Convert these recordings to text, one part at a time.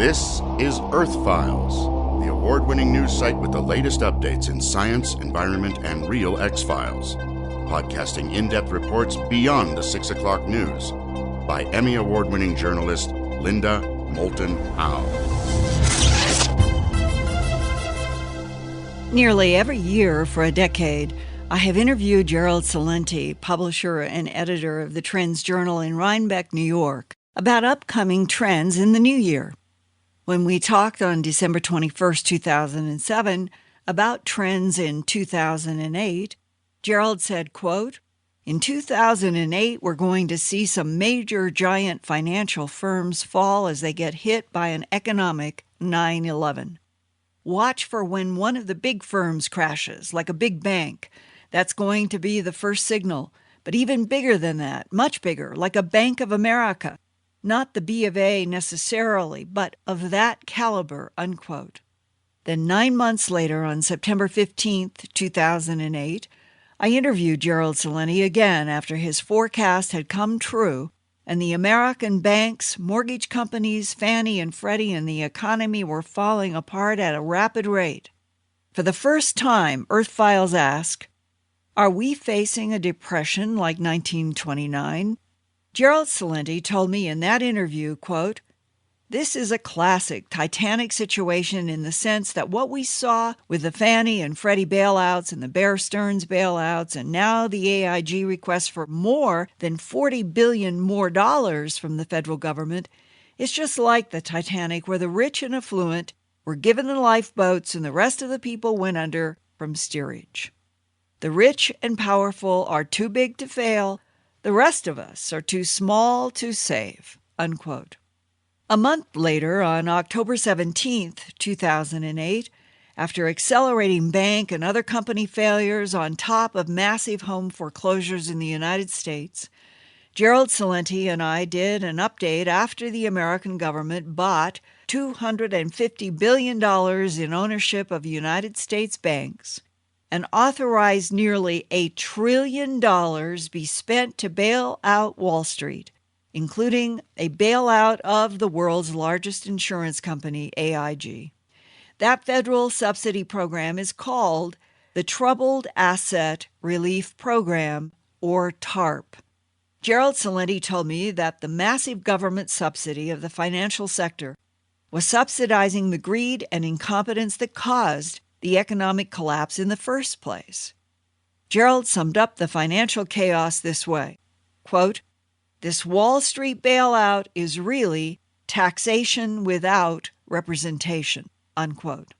This is Earthfiles, the award-winning news site with the latest updates in science, environment, and real X-Files. Podcasting in-depth reports beyond the 6 o'clock news by Emmy Award-winning journalist Linda Moulton Howe. Nearly every year for a decade, I have interviewed Gerald Celente, publisher and editor of the Trends Journal in Rhinebeck, New York, about upcoming trends in the new year. When we talked on December 21st, 2007, about trends in 2008, Gerald said, quote, "In 2008, we're going to see some major giant financial firms fall as they get hit by an economic 9/11. Watch for when one of the big firms crashes, like a big bank. That's going to be the first signal. But even bigger than that, much bigger, like a Bank of America. Not the B of A necessarily, but of that caliber," unquote. Then 9 months later, on September 15th, 2008, I interviewed Gerald Celente again after his forecast had come true and the American banks, mortgage companies, Fannie and Freddie, and the economy were falling apart at a rapid rate. For the first time, Earthfiles asked, are we facing a depression like 1929? Gerald Celente told me in that interview, quote, "This is a classic Titanic situation in the sense that what we saw with the Fannie and Freddie bailouts and the Bear Stearns bailouts and now the AIG request for more than $40 billion more dollars from the federal government is just like the Titanic, where the rich and affluent were given the lifeboats and the rest of the people went under from steerage. The rich and powerful are too big to fail. The rest of us are too small to save," unquote. A month later, on October 17th, 2008, after accelerating bank and other company failures on top of massive home foreclosures in the United States, Gerald Celente and I did an update after the American government bought $250 billion in ownership of United States banks and authorized nearly $1 trillion be spent to bail out Wall Street, including a bailout of the world's largest insurance company, AIG. That federal subsidy program is called the Troubled Asset Relief Program, or TARP. Gerald Celente told me that the massive government subsidy of the financial sector was subsidizing the greed and incompetence that caused the economic collapse in the first place. Gerald summed up the financial chaos this way, quote, "This Wall Street bailout is really taxation without representation," unquote.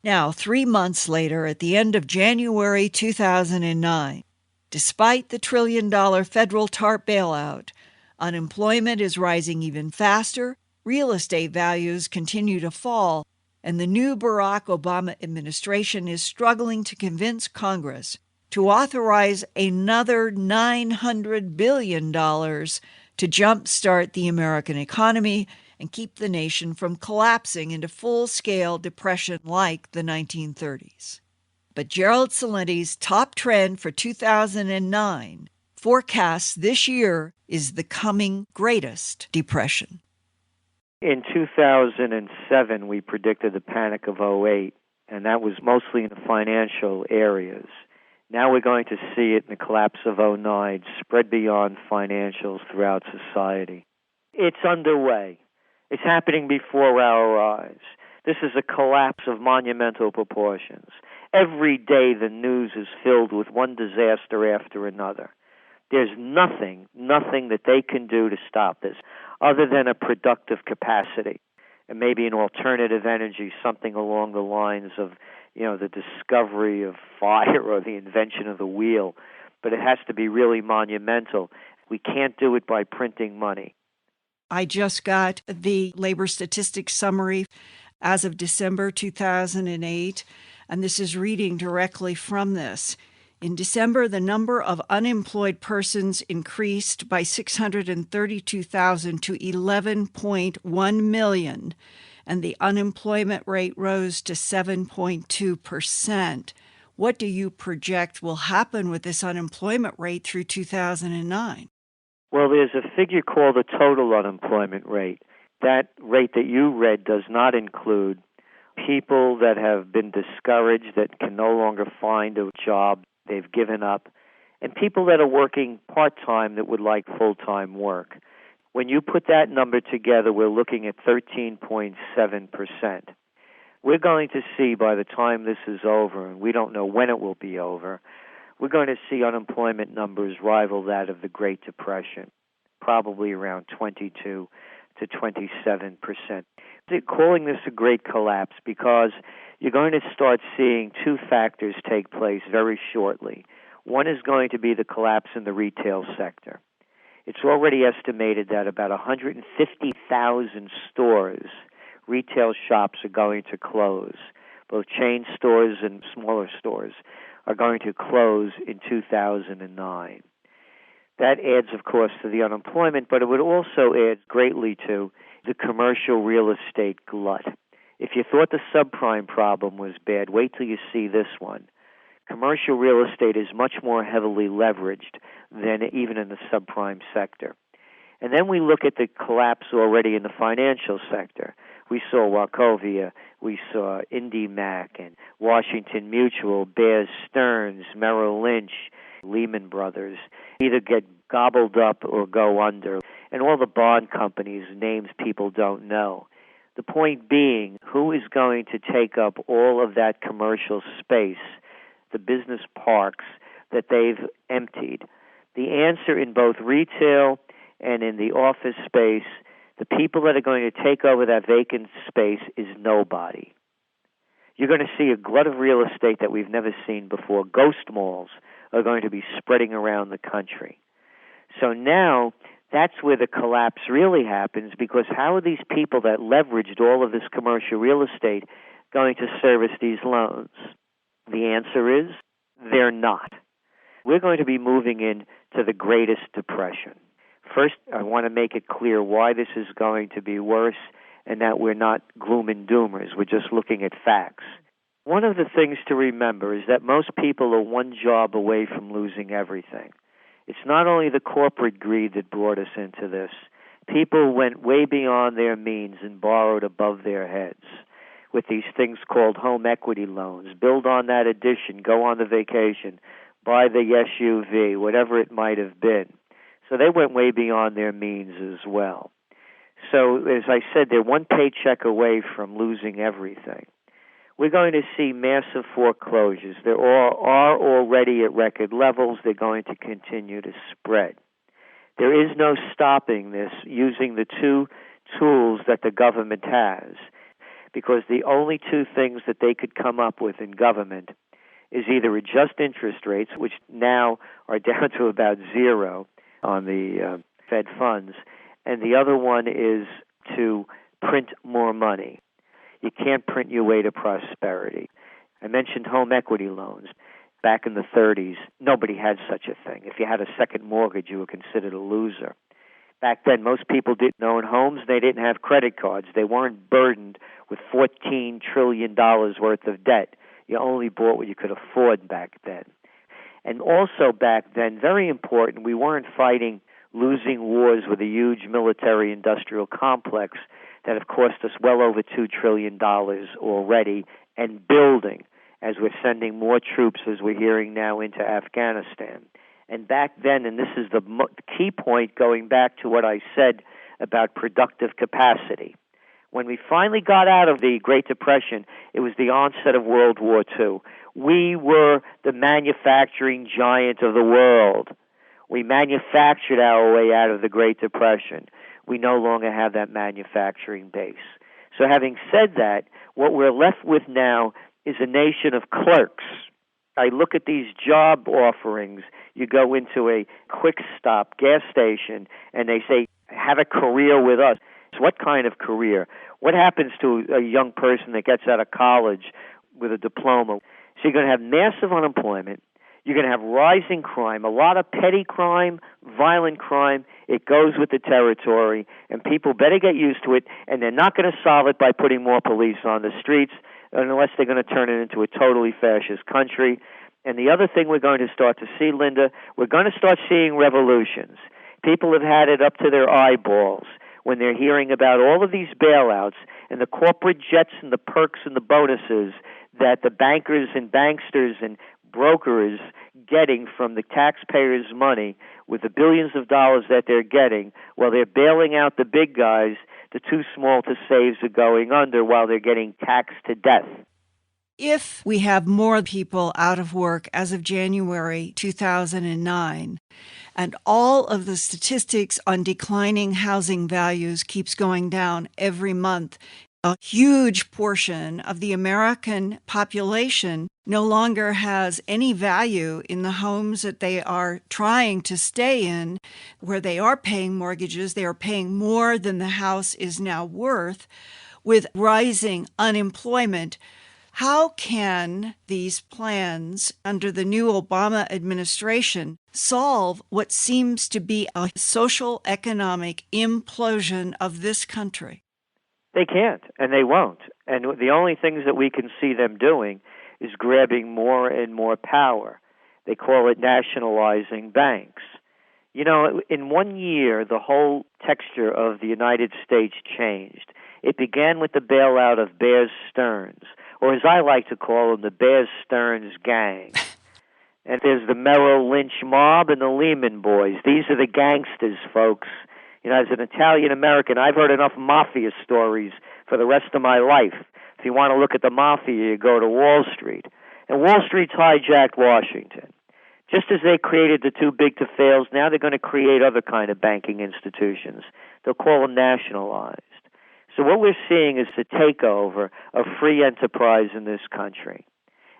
Now, 3 months later, at the end of January 2009, despite the $1 trillion federal TARP bailout, unemployment is rising even faster, real estate values continue to fall, and the new Barack Obama administration is struggling to convince Congress to authorize another $900 billion to jumpstart the American economy and keep the nation from collapsing into full-scale depression like the 1930s. But Gerald Celente's top trend for 2009 forecasts this year is the coming greatest depression. In 2007, we predicted the panic of '08, and that was mostly in the financial areas. Now we're going to see it in the collapse of '09 spread beyond financials throughout society. It's underway. It's happening before our eyes. This is a collapse of monumental proportions. Every day the news is filled with one disaster after another. There's nothing that they can do to stop this other than a productive capacity and maybe an alternative energy, something along the lines of, the discovery of fire or the invention of the wheel. But it has to be really monumental. We can't do it by printing money. I just got the labor statistics summary as of December 2008, and this is reading directly from this. In December, the number of unemployed persons increased by 632,000 to 11.1 million, and the unemployment rate rose to 7.2%. What do you project will happen with this unemployment rate through 2009? Well, there's a figure called the total unemployment rate. That rate that you read does not include people that have been discouraged, that can no longer find a job, they've given up, and people that are working part-time that would like full-time work. When you put that number together, we're looking at 13.7%. We're going to see by the time this is over, and we don't know when it will be over, we're going to see unemployment numbers rival that of the Great Depression, probably around 22 to 27%. They're calling this a great collapse because you're going to start seeing two factors take place very shortly. One is going to be the collapse in the retail sector. It's already estimated that about 150,000 stores, retail shops, are going to close. Both chain stores and smaller stores are going to close in 2009. That adds, of course, to the unemployment, but it would also add greatly to the commercial real estate glut. If you thought the subprime problem was bad, wait till you see this one. Commercial real estate is much more heavily leveraged than even in the subprime sector. And then we look at the collapse already in the financial sector. We saw Wachovia, we saw IndyMac and Washington Mutual, Bear Stearns, Merrill Lynch, Lehman Brothers, either get gobbled up or go under. And all the bond companies, names people don't know. The point being, who is going to take up all of that commercial space, the business parks that they've emptied? The answer in both retail and in the office space, the people that are going to take over that vacant space is nobody. You're going to see a glut of real estate that we've never seen before. Ghost malls are going to be spreading around the country. So now that's where the collapse really happens, because how are these people that leveraged all of this commercial real estate going to service these loans? The answer is they're not. We're going to be moving into the greatest depression. First, I want to make it clear why this is going to be worse and that we're not gloom and doomers. We're just looking at facts. One of the things to remember is that most people are one job away from losing everything. It's not only the corporate greed that brought us into this. People went way beyond their means and borrowed above their heads with these things called home equity loans. Build on that addition, go on the vacation, buy the SUV, whatever it might have been. So they went way beyond their means as well. So, as I said, they're one paycheck away from losing everything. We're going to see massive foreclosures. They are already at record levels. They're going to continue to spread. There is no stopping this using the two tools that the government has, because the only two things that they could come up with in government is either adjust interest rates, which now are down to about zero on the Fed funds, and the other one is to print more money. You can't print your way to prosperity. I mentioned home equity loans. Back in the 30s, nobody had such a thing. If you had a second mortgage, you were considered a loser. Back then, most people didn't own homes. They didn't have credit cards. They weren't burdened with $14 trillion worth of debt. You only bought what you could afford back then. And also back then, very important, we weren't fighting losing wars with a huge military-industrial complex that have cost us well over $2 trillion already, and building as we're sending more troops, as we're hearing now, into Afghanistan. And back then, and this is the key point going back to what I said about productive capacity, when we finally got out of the Great Depression, it was the onset of World War II. We were the manufacturing giant of the world. We manufactured our way out of the Great Depression. We no longer have that manufacturing base. So having said that, what we're left with now is a nation of clerks. I look at these job offerings. You go into a quick stop gas station and they say, have a career with us. So what kind of career? What happens to a young person that gets out of college with a diploma? So you're going to have massive unemployment. You're going to have rising crime, a lot of petty crime, violent crime. It goes with the territory, and people better get used to it, and they're not going to solve it by putting more police on the streets unless they're going to turn it into a totally fascist country. And the other thing we're going to start to see, Linda, we're going to start seeing revolutions. People have had it up to their eyeballs when they're hearing about all of these bailouts and the corporate jets and the perks and the bonuses that the bankers and banksters and brokers getting from the taxpayers' money with the billions of dollars that they're getting while they're bailing out the big guys, the too small to saves are going under while they're getting taxed to death. If we have more people out of work as of January 2009, and all of the statistics on declining housing values keeps going down every month, a huge portion of the American population no longer has any value in the homes that they are trying to stay in, where they are paying mortgages. They are paying more than the house is now worth. With rising unemployment, how can these plans under the new Obama administration solve what seems to be a social economic implosion of this country? They can't, and they won't. And the only things that we can see them doing is grabbing more and more power. They call it nationalizing banks. You know, in 1 year, the whole texture of the United States changed. It began with the bailout of Bear Stearns, or as I like to call them, the Bear Stearns gang. And there's the Merrill Lynch mob and the Lehman boys. These are the gangsters, folks. You know, as an Italian-American, I've heard enough mafia stories for the rest of my life. If you want to look at the mafia, you go to Wall Street. And Wall Street's hijacked Washington. Just as they created the too big to fails, now they're going to create other kind of banking institutions. They'll call them nationalized. So what we're seeing is the takeover of free enterprise in this country.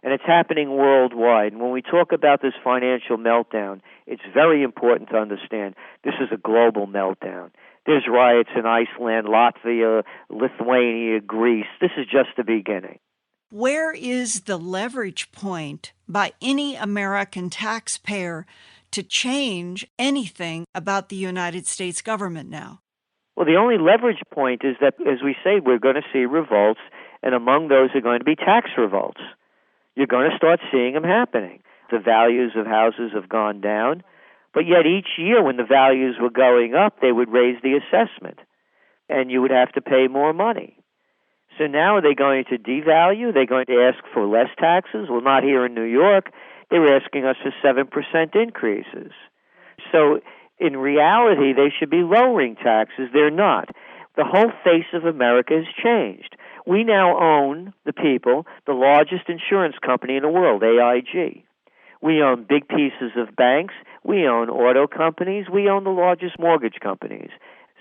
And it's happening worldwide. And when we talk about this financial meltdown, it's very important to understand this is a global meltdown. There's riots in Iceland, Latvia, Lithuania, Greece. This is just the beginning. Where is the leverage point by any American taxpayer to change anything about the United States government now? Well, the only leverage point is that, as we say, we're going to see revolts, and among those are going to be tax revolts. You're going to start seeing them happening. The values of houses have gone down, but yet each year when the values were going up, they would raise the assessment, and you would have to pay more money. So now are they going to devalue? Are they going to ask for less taxes? Well, not here in New York. They were asking us for 7% increases. So in reality, they should be lowering taxes. They're not. The whole face of America has changed. We now own, the people, the largest insurance company in the world, AIG. We own big pieces of banks. We own auto companies. We own the largest mortgage companies.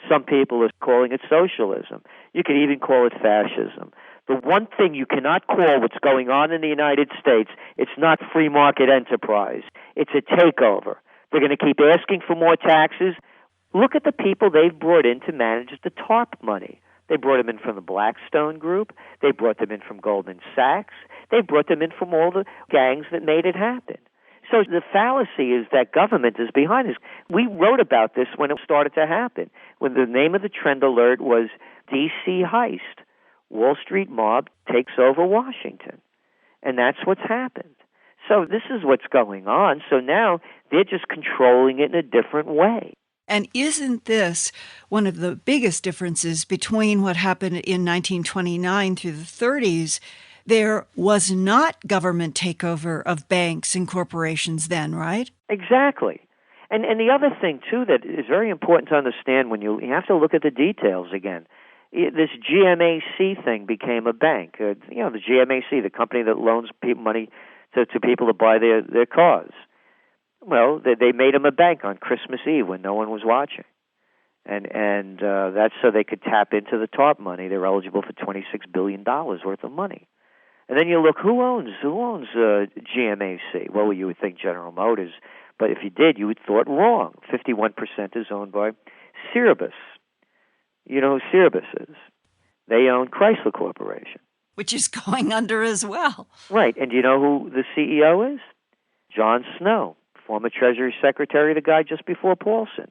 Some people are calling it socialism. You could even call it fascism. The one thing you cannot call what's going on in the United States, it's not free market enterprise. It's a takeover. They're going to keep asking for more taxes. Look at the people they've brought in to manage the TARP money. They brought them in from the Blackstone Group. They brought them in from Goldman Sachs. They brought them in from all the gangs that made it happen. So the fallacy is that government is behind this. We wrote about this when it started to happen, when the name of the trend alert was D.C. heist. Wall Street mob takes over Washington. And that's what's happened. So this is what's going on. So now they're just controlling it in a different way. And isn't this one of the biggest differences between what happened in 1929 through the 30s? There was not government takeover of banks and corporations then, right? Exactly. And the other thing, too, that is very important to understand when you have to look at the details again. This GMAC thing became a bank. The GMAC, the company that loans people money to people to buy their cars. Well, they made them a bank on Christmas Eve when no one was watching. And that's so they could tap into the TARP money. They're eligible for $26 billion worth of money. And then you look, who owns GMAC? Well, you would think General Motors, but if you did, you would thought wrong. 51% is owned by Cerebus. You know who Cerebus is? They own Chrysler Corporation. Which is going under as well. Right, and do you know who the CEO is? John Snow, former Treasury Secretary, the guy just before Paulson.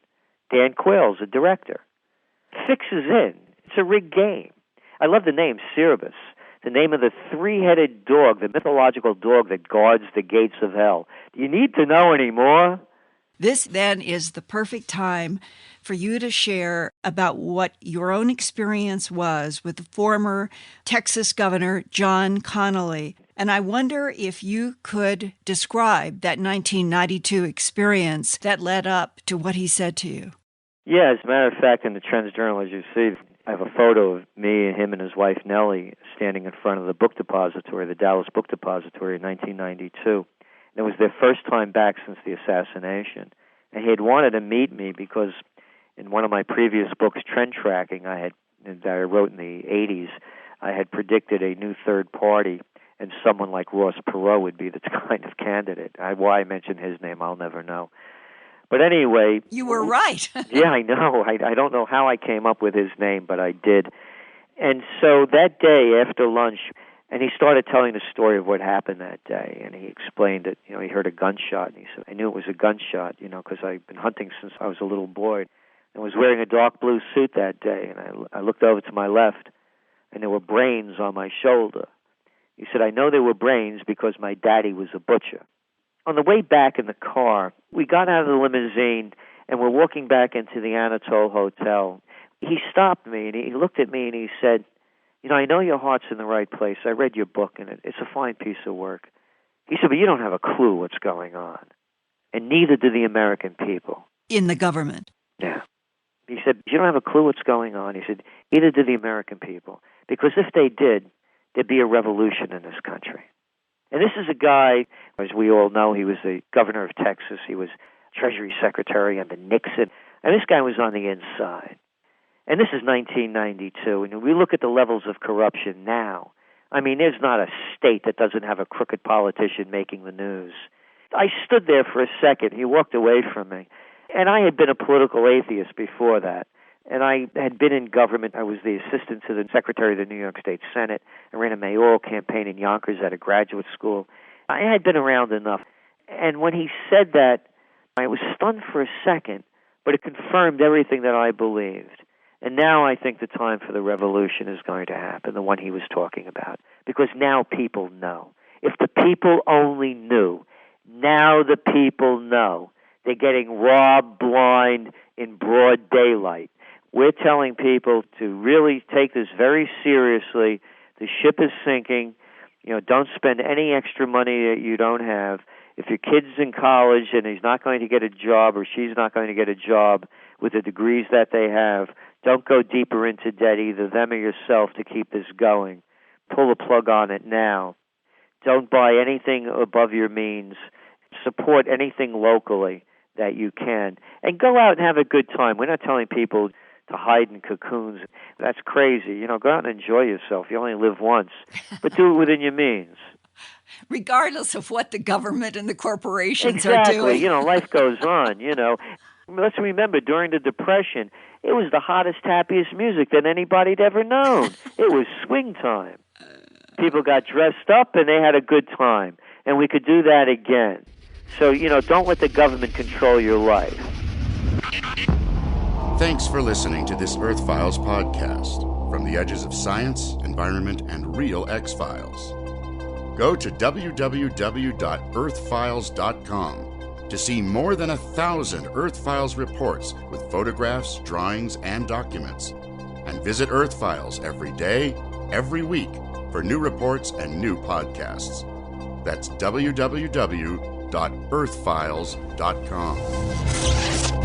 Dan Quayle's a director. Fix is in. It's a rigged game. I love the name Cerebus. The name of the three-headed dog, the mythological dog that guards the gates of hell. Do you need to know any more? This then is the perfect time for you to share about what your own experience was with the former Texas Governor John Connally. And I wonder if you could describe that 1992 experience that led up to what he said to you. Yeah, as a matter of fact, in the Trends Journal, as you see, I have a photo of me and him and his wife Nellie standing in front of the book depository, the Dallas Book Depository in 1992. And it was their first time back since the assassination. And he had wanted to meet me because in one of my previous books, Trend Tracking, that I wrote in the 80s, I had predicted a new third party, and someone like Ross Perot would be the kind of candidate. Why I mentioned his name, I'll never know. But anyway... You were right. Yeah, I know. I don't know how I came up with his name, but I did. And so that day after lunch, and he started telling the story of what happened that day, and he explained that, he heard a gunshot, and he said, I knew it was a gunshot, because I've been hunting since I was a little boy, and was wearing a dark blue suit that day, and I looked over to my left, and there were brains on my shoulder. He said, I know there were brains because my daddy was a butcher. On the way back in the car, we got out of the limousine, and we're walking back into the Anatole Hotel. He stopped me, and he looked at me, and he said, I know your heart's in the right place. I read your book, and it's a fine piece of work. He said, but you don't have a clue what's going on. And neither do the American people. In the government. Yeah. He said, you don't have a clue what's going on. He said, neither do the American people. Because if they did, there'd be a revolution in this country. And this is a guy, as we all know, he was the governor of Texas. He was Treasury Secretary under Nixon. And this guy was on the inside. And this is 1992. And we look at the levels of corruption now. I mean, there's not a state that doesn't have a crooked politician making the news. I stood there for a second. He walked away from me. And I had been a political atheist before that. And I had been in government. I was the assistant to the secretary of the New York State Senate. I ran a mayoral campaign in Yonkers at a graduate school. I had been around enough. And when he said that, I was stunned for a second, but it confirmed everything that I believed. And now I think the time for the revolution is going to happen, the one he was talking about, because now people know. If the people only knew, now the people know. They're getting robbed blind in broad daylight. We're telling people to really take this very seriously. The ship is sinking. Don't spend any extra money that you don't have. If your kid's in college and he's not going to get a job or she's not going to get a job with the degrees that they have, don't go deeper into debt, either them or yourself, to keep this going. Pull the plug on it now. Don't buy anything above your means. Support anything locally that you can. And go out and have a good time. We're not telling people to hide in cocoons. That's crazy. Go out and enjoy yourself. You only live once. But do it within your means. Regardless of what the government and the corporations are Exactly. doing. Life goes on, Let's remember, during the Depression, it was the hottest, happiest music that anybody'd ever known. It was swing time. People got dressed up and they had a good time. And we could do that again. So, don't let the government control your life. Thanks for listening to this Earthfiles podcast from the edges of science, environment, and real X-Files. Go to www.earthfiles.com to see more than 1,000 Earthfiles reports with photographs, drawings, and documents. And visit Earthfiles every day, every week for new reports and new podcasts. That's www.earthfiles.com.